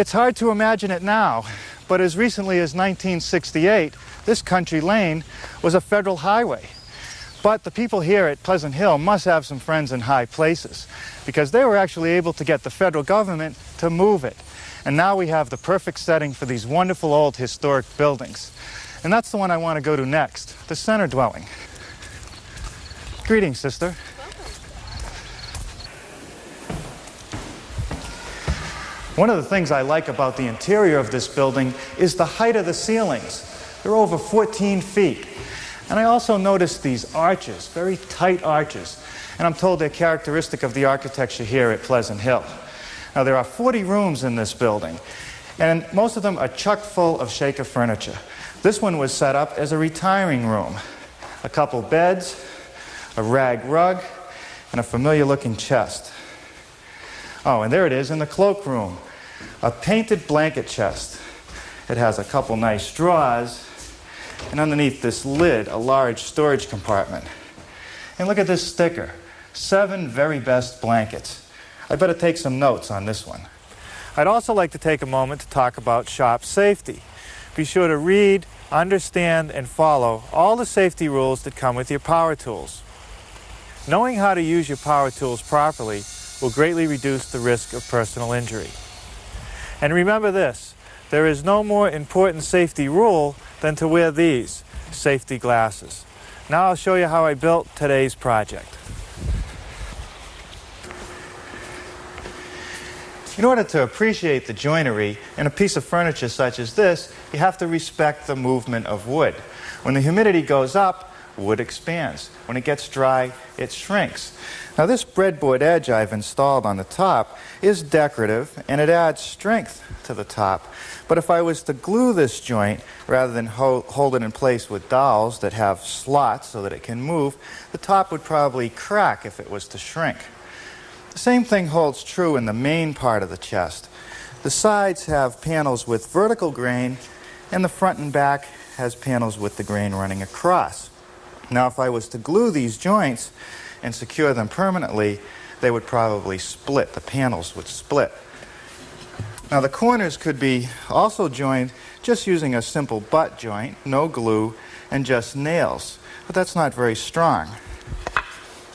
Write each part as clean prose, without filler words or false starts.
It's hard to imagine it now, but as recently as 1968, this country lane was a federal highway. But the people here at Pleasant Hill must have some friends in high places, because they were actually able to get the federal government to move it. And now we have the perfect setting for these wonderful old historic buildings. And that's the one I want to go to next, the center dwelling. Greetings, sister. One of the things I like about the interior of this building is the height of the ceilings. They're over 14 feet. And I also noticed these arches, very tight arches. And I'm told they're characteristic of the architecture here at Pleasant Hill. Now, there are 40 rooms in this building, and most of them are chock full of Shaker furniture. This one was set up as a retiring room. A couple beds, a rag rug, and a familiar-looking chest. Oh, and there it is in the cloakroom, a painted blanket chest. It has a couple nice drawers, and underneath this lid, a large storage compartment. And look at this sticker, 7 very best blankets. I better take some notes on this one. I'd also like to take a moment to talk about shop safety. Be sure to read, understand, and follow all the safety rules that come with your power tools. Knowing how to use your power tools properly will greatly reduce the risk of personal injury. And remember this, there is no more important safety rule than to wear these safety glasses. Now I'll show you how I built today's project. In order to appreciate the joinery in a piece of furniture such as this, you have to respect the movement of wood. When the humidity goes up, wood expands. When it gets dry, it shrinks. Now, this breadboard edge I've installed on the top is decorative, and it adds strength to the top. But if I was to glue this joint, rather than hold it in place with dowels that have slots so that it can move, the top would probably crack if it was to shrink. The same thing holds true in the main part of the chest. The sides have panels with vertical grain, and the front and back has panels with the grain running across. Now, if I was to glue these joints and secure them permanently, they would probably split. The panels would split. Now, the corners could be also joined just using a simple butt joint, no glue, and just nails. But that's not very strong.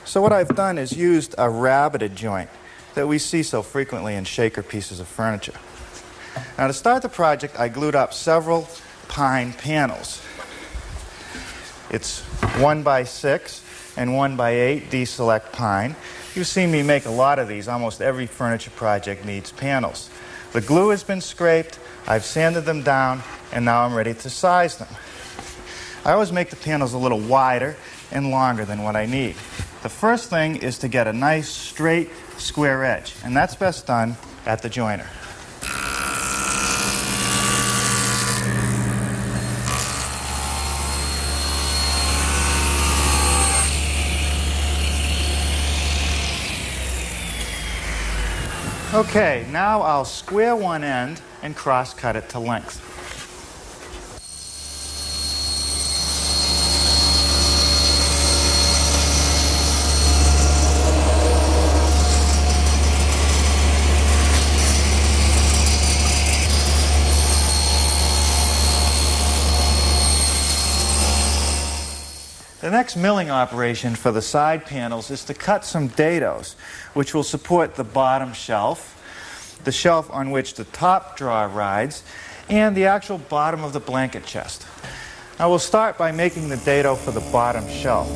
So what I've done is used a rabbeted joint that we see so frequently in Shaker pieces of furniture. Now, to start the project, I glued up several pine panels. It's 1x6 and 1x8 D-Select pine. You've seen me make a lot of these. Almost every furniture project needs panels. The glue has been scraped, I've sanded them down, and now I'm ready to size them. I always make the panels a little wider and longer than what I need. The first thing is to get a nice straight square edge, and that's best done at the joiner. Okay, now I'll square one end and cross-cut it to length. The next milling operation for the side panels is to cut some dados, which will support the bottom shelf, the shelf on which the top drawer rides, and the actual bottom of the blanket chest. Now we'll start by making the dado for the bottom shelf.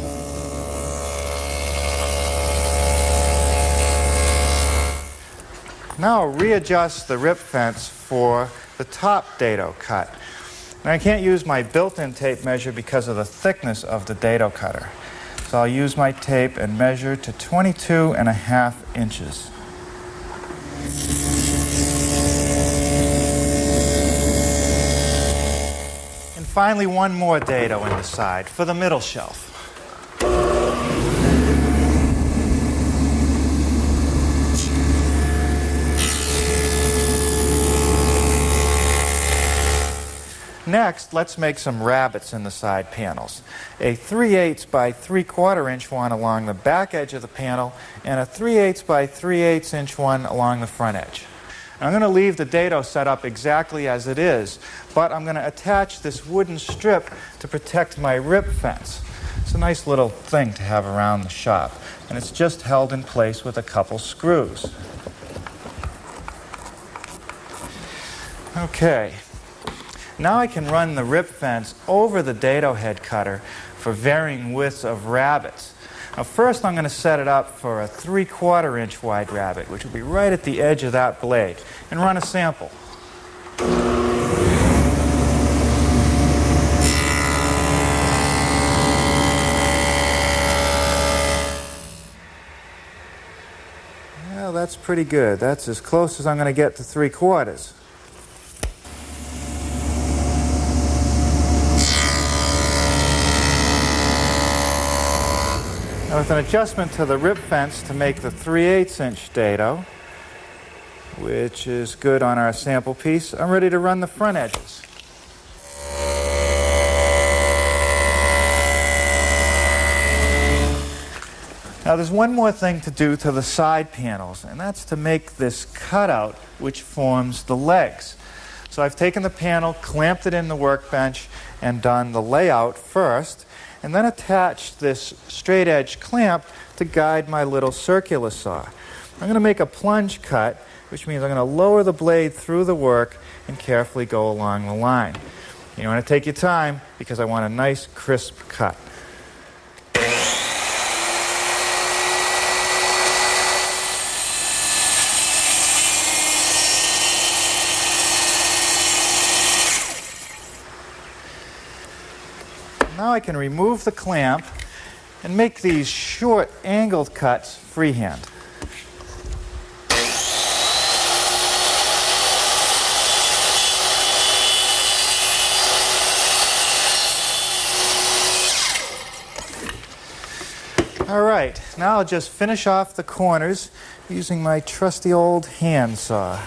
Now I'll readjust the rip fence for the top dado cut. And I can't use my built-in tape measure because of the thickness of the dado cutter. So I'll use my tape and measure to 22.5 inches. And finally, one more dado in the side for the middle shelf. Next, let's make some rabbets in the side panels. A 3/8 by 3/4 inch one along the back edge of the panel and a 3/8 by 3/8 inch one along the front edge. And I'm going to leave the dado set up exactly as it is, but I'm going to attach this wooden strip to protect my rip fence. It's a nice little thing to have around the shop, and it's just held in place with a couple screws. Okay, now I can run the rip fence over the dado head cutter for varying widths of rabbets. Now first I'm going to set it up for a 3/4 inch wide rabbet, which will be right at the edge of that blade, and run a sample. Well, that's pretty good. That's as close as I'm going to get to 3/4. Now with an adjustment to the rip fence to make the 3/8 inch dado, which is good on our sample piece, I'm ready to run the front edges. Now there's one more thing to do to the side panels, and that's to make this cutout which forms the legs. So I've taken the panel, clamped it in the workbench, and done the layout first, and then attached this straight edge clamp to guide my little circular saw. I'm going to make a plunge cut, which means I'm going to lower the blade through the work and carefully go along the line. You want to take your time because I want a nice crisp cut. Now I can remove the clamp and make these short angled cuts freehand. All right, now I'll just finish off the corners using my trusty old hand saw.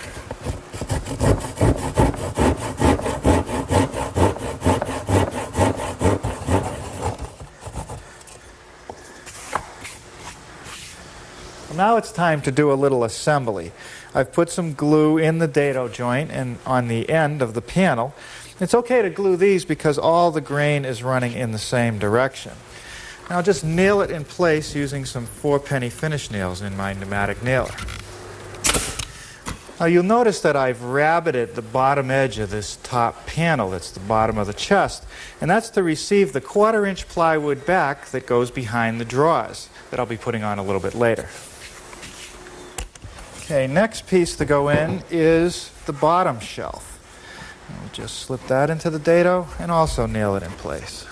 Now it's time to do a little assembly. I've put some glue in the dado joint and on the end of the panel. It's okay to glue these because all the grain is running in the same direction. Now I'll just nail it in place using some 4-penny finish nails in my pneumatic nailer. Now you'll notice that I've rabbited the bottom edge of this top panel, that's the bottom of the chest, and that's to receive the 1/4 inch plywood back that goes behind the drawers that I'll be putting on a little bit later. Okay, next piece to go in is the bottom shelf. We'll just slip that into the dado and also nail it in place.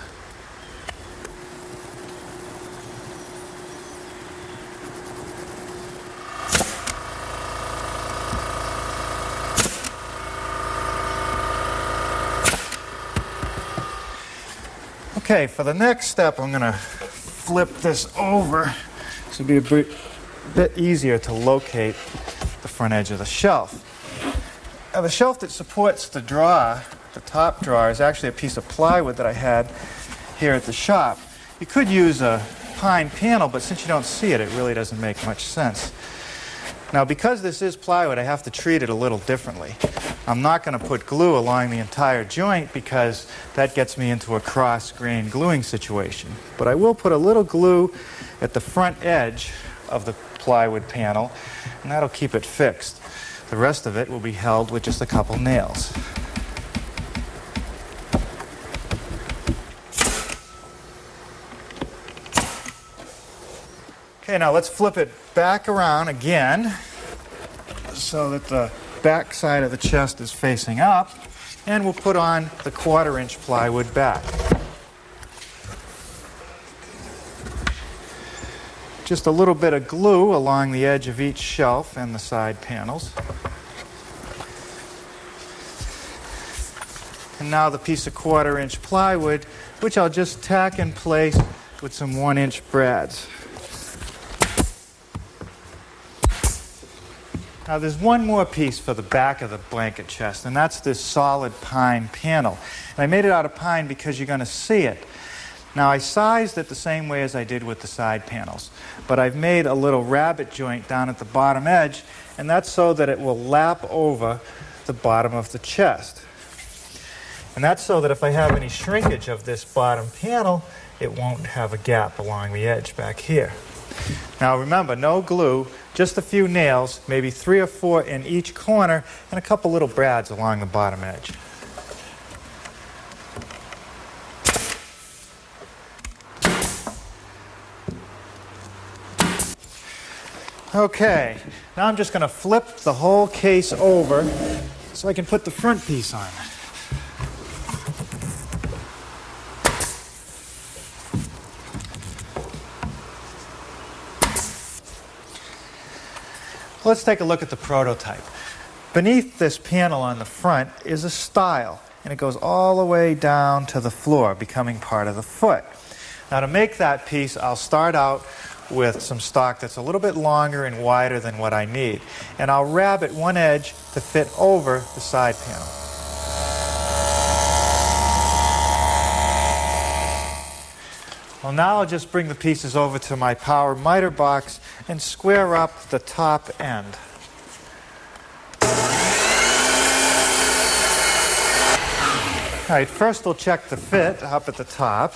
Okay, for the next step I'm going to flip this over so it'll be a bit easier to locate the front edge of the shelf. Now the shelf that supports the drawer, the top drawer, is actually a piece of plywood that I had here at the shop. You could use a pine panel, but since you don't see it, it really doesn't make much sense. Now because this is plywood, I have to treat it a little differently. I'm not going to put glue along the entire joint because that gets me into a cross-grain gluing situation. But I will put a little glue at the front edge of the plywood panel, and that'll keep it fixed. The rest of it will be held with just a couple nails. Okay, now let's flip it back around again so that the back side of the chest is facing up, and we'll put on the 1/4 inch plywood back. Just a little bit of glue along the edge of each shelf and the side panels. And now the piece of 1/4 inch plywood, which I'll just tack in place with some 1-inch brads. Now there's one more piece for the back of the blanket chest, and that's this solid pine panel. And I made it out of pine because you're going to see it. Now I sized it the same way as I did with the side panels, but I've made a little rabbet joint down at the bottom edge, and that's so that it will lap over the bottom of the chest. And that's so that if I have any shrinkage of this bottom panel, it won't have a gap along the edge back here. Now remember, no glue, just a few nails, maybe 3 or 4 in each corner, and a couple little brads along the bottom edge. Okay, now I'm just going to flip the whole case over so I can put the front piece on. Let's take a look at the prototype. Beneath this panel on the front is a stile, and it goes all the way down to the floor, becoming part of the foot. Now to make that piece, I'll start out with some stock that's a little bit longer and wider than what I need, and I'll rabbet one edge to fit over the side panel. Well, now I'll just bring the pieces over to my power miter box and square up the top end. All right, first we'll check the fit up at the top.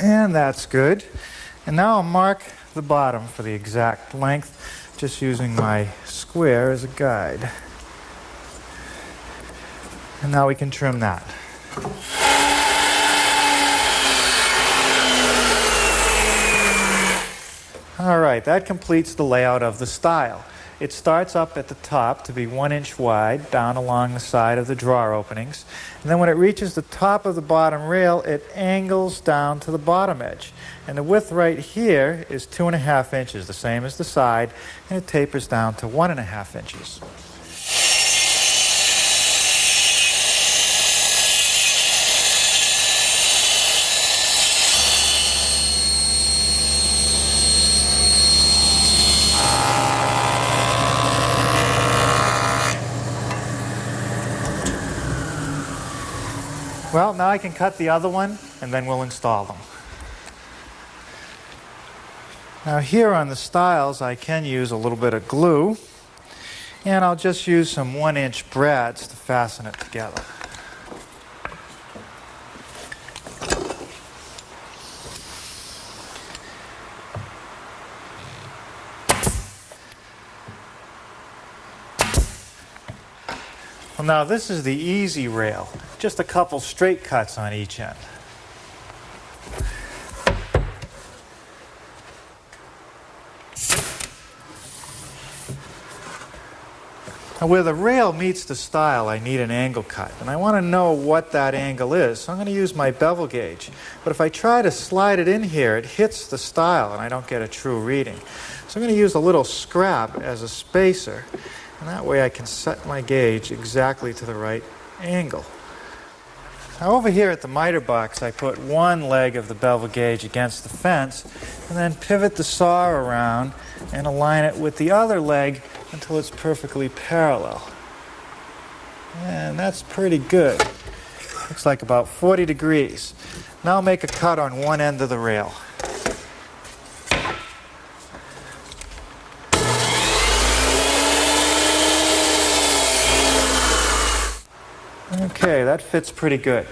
And that's good. And now I'll mark the bottom for the exact length, just using my square as a guide. And now we can trim that. All right, that completes the layout of the stile. It starts up at the top to be 1 inch wide, down along the side of the drawer openings. And then when it reaches the top of the bottom rail, it angles down to the bottom edge. And the width right here is 2.5 inches, the same as the side, and it tapers down to 1.5 inches. Well, now I can cut the other one, and then we'll install them. Now here on the stiles, I can use a little bit of glue, and I'll just use some 1 inch brads to fasten it together. Well, now this is the easy rail, just a couple straight cuts on each end. Now where the rail meets the stile, I need an angle cut, and I want to know what that angle is, so I'm going to use my bevel gauge. But if I try to slide it in here, it hits the stile and I don't get a true reading. So I'm going to use a little scrap as a spacer, and that way I can set my gauge exactly to the right angle. Now over here at the miter box, I put one leg of the bevel gauge against the fence and then pivot the saw around and align it with the other leg until it's perfectly parallel. And that's pretty good. Looks like about 40 degrees. Now I'll make a cut on one end of the rail. Okay, that fits pretty good.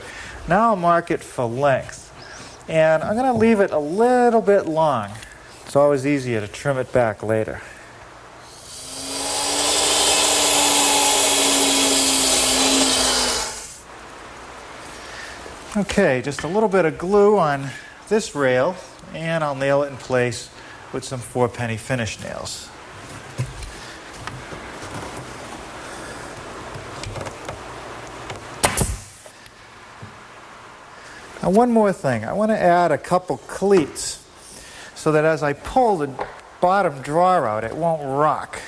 Now I'll mark it for length. And I'm going to leave it a little bit long. It's always easier to trim it back later. Okay, just a little bit of glue on this rail, and I'll nail it in place with some 4-penny finish nails. Now one more thing, I want to add a couple cleats so that as I pull the bottom drawer out, it won't rock.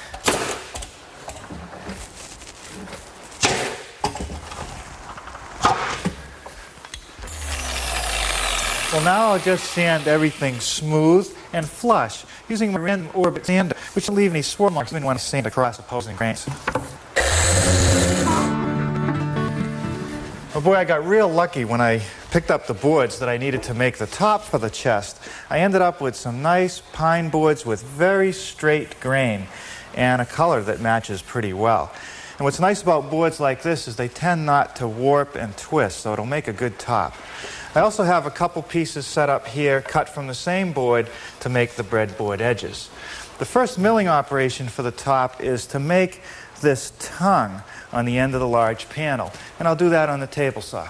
Well, now I'll just sand everything smooth and flush using my random orbit sander, which will leave any swirl marks even when I sand across opposing grains. Well, boy, I got real lucky when I picked up the boards that I needed to make the top for the chest. I ended up with some nice pine boards with very straight grain and a color that matches pretty well. And what's nice about boards like this is they tend not to warp and twist, so it'll make a good top. I also have a couple pieces set up here cut from the same board to make the breadboard edges. The first milling operation for the top is to make this tongue on the end of the large panel, and I'll do that on the table saw.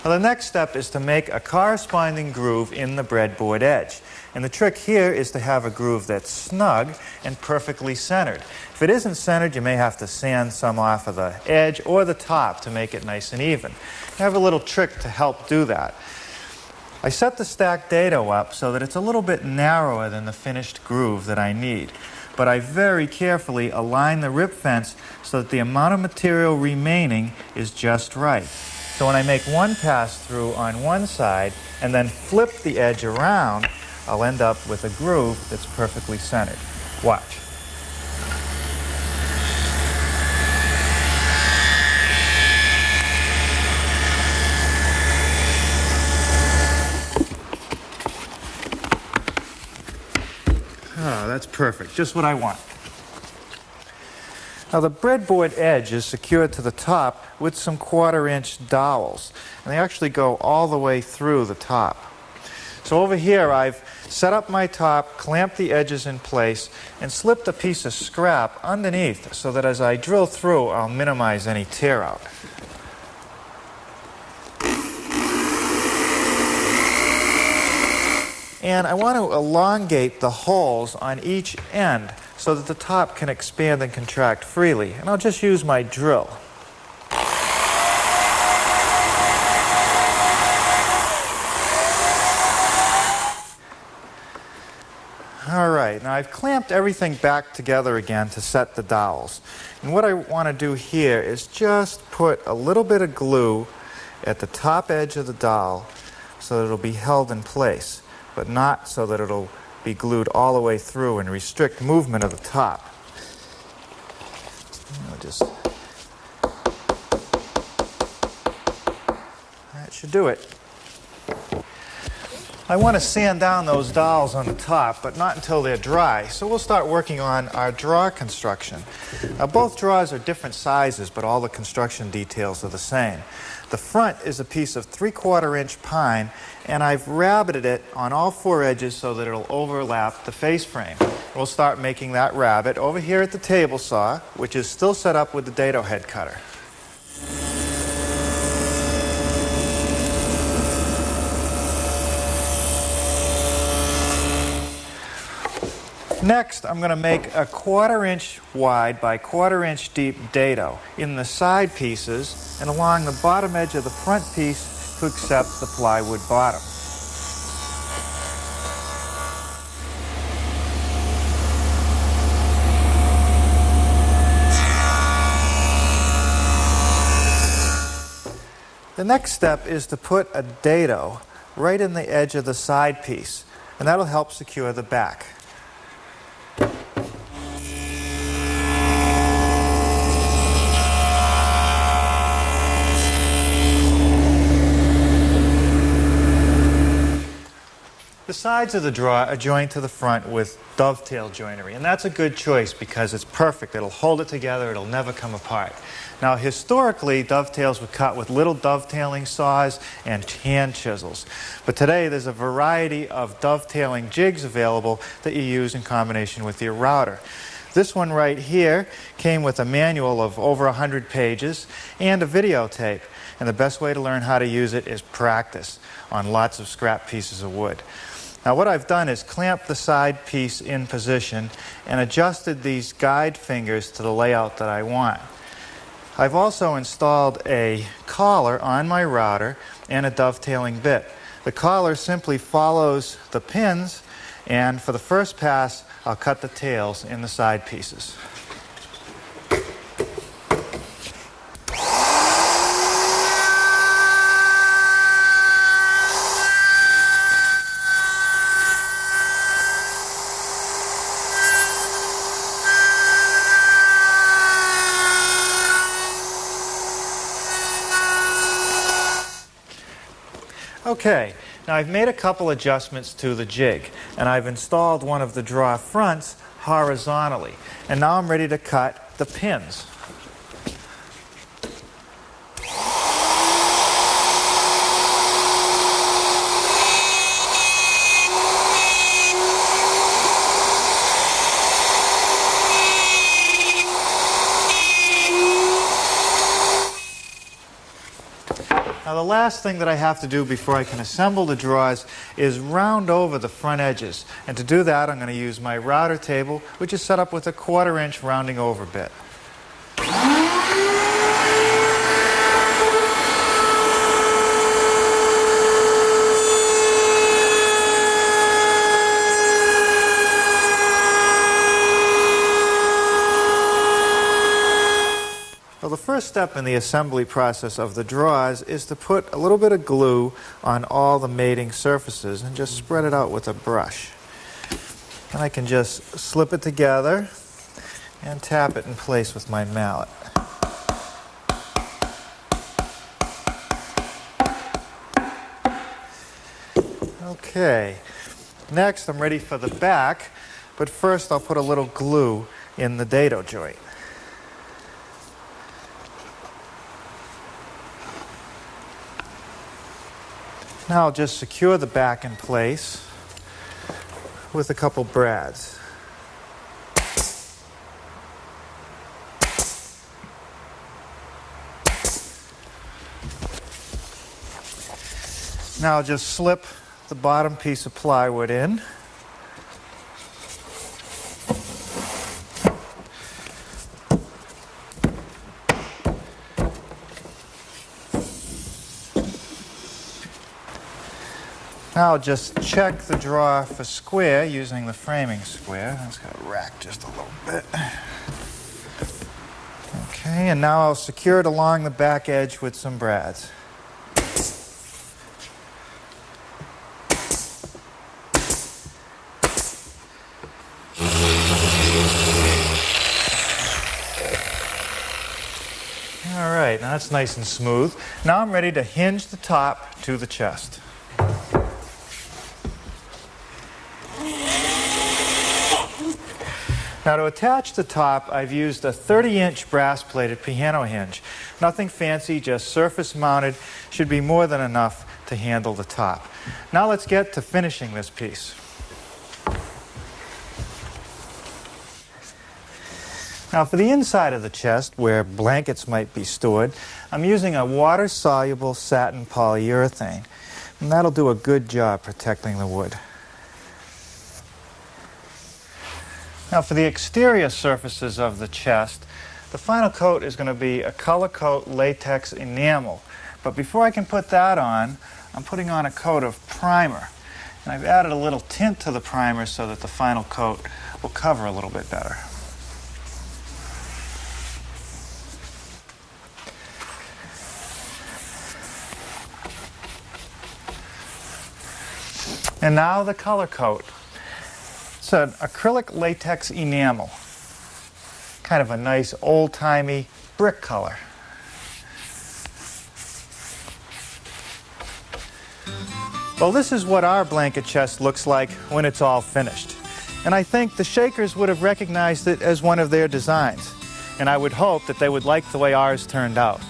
Now, the next step is to make a corresponding groove in the breadboard edge. And the trick here is to have a groove that's snug and perfectly centered. If it isn't centered, you may have to sand some off of the edge or the top to make it nice and even. I have a little trick to help do that. I set the stacked dado up so that it's a little bit narrower than the finished groove that I need. But I very carefully align the rip fence so that the amount of material remaining is just right. So when I make one pass through on one side and then flip the edge around, I'll end up with a groove that's perfectly centered. Watch. Oh, that's perfect. Just what I want. Now, the breadboard edge is secured to the top with some 1/4-inch dowels, and they actually go all the way through the top. So over here, I've set up my top, clamped the edges in place, and slipped a piece of scrap underneath so that as I drill through, I'll minimize any tear out. And I want to elongate the holes on each end so that the top can expand and contract freely. And I'll just use my drill. All right, now I've clamped everything back together again to set the dowels. And what I want to do here is just put a little bit of glue at the top edge of the dowel so that it'll be held in place, but not so that it'll be glued all the way through and restrict movement of the top. That should do it. I want to sand down those dowels on the top, but not until they're dry. So we'll start working on our drawer construction. Now, both drawers are different sizes, but all the construction details are the same. The front is a piece of 3/4-inch pine, and I've rabbited it on all 4 edges so that it'll overlap the face frame. We'll start making that rabbet over here at the table saw, which is still set up with the dado head cutter. Next, I'm going to make a 1/4-inch wide by 1/4-inch deep dado in the side pieces and along the bottom edge of the front piece to accept the plywood bottom. The next step is to put a dado right in the edge of the side piece, and that'll help secure the back. The sides of the drawer are joined to the front with dovetail joinery, and that's a good choice because it's perfect. It'll hold it together, it'll never come apart. Now, historically, dovetails were cut with little dovetailing saws and hand chisels. But today, there's a variety of dovetailing jigs available that you use in combination with your router. This one right here came with a manual of over 100 pages and a videotape. And the best way to learn how to use it is practice on lots of scrap pieces of wood. Now, what I've done is clamped the side piece in position and adjusted these guide fingers to the layout that I want. I've also installed a collar on my router and a dovetailing bit. The collar simply follows the pins, and for the first pass, I'll cut the tails in the side pieces. Okay, now I've made a couple adjustments to the jig, and I've installed one of the drawer fronts horizontally. And now I'm ready to cut the pins. Now the last thing that I have to do before I can assemble the drawers is round over the front edges. And to do that, I'm going to use my router table, which is set up with a 1/4 inch rounding over bit. Well, the first step in the assembly process of the drawers is to put a little bit of glue on all the mating surfaces and just spread it out with a brush. And I can just slip it together and tap it in place with my mallet. Okay, next I'm ready for the back, but first I'll put a little glue in the dado joint. Now I'll just secure the back in place with a couple brads. Now I'll just slip the bottom piece of plywood in. Now I'll just check the drawer for square using the framing square. It's got to rack just a little bit. Okay, and now I'll secure it along the back edge with some brads. All right, now that's nice and smooth. Now I'm ready to hinge the top to the chest. Now to attach the top, I've used a 30-inch brass-plated piano hinge. Nothing fancy, just surface-mounted. Should be more than enough to handle the top. Now let's get to finishing this piece. Now for the inside of the chest, where blankets might be stored, I'm using a water-soluble satin polyurethane. And that'll do a good job protecting the wood. Now for the exterior surfaces of the chest, the final coat is going to be a color coat latex enamel. But before I can put that on, I'm putting on a coat of primer. And I've added a little tint to the primer so that the final coat will cover a little bit better. And now the color coat. It's an acrylic latex enamel, kind of a nice old-timey brick color. Well, this is what our blanket chest looks like when it's all finished. And I think the Shakers would have recognized it as one of their designs. And I would hope that they would like the way ours turned out.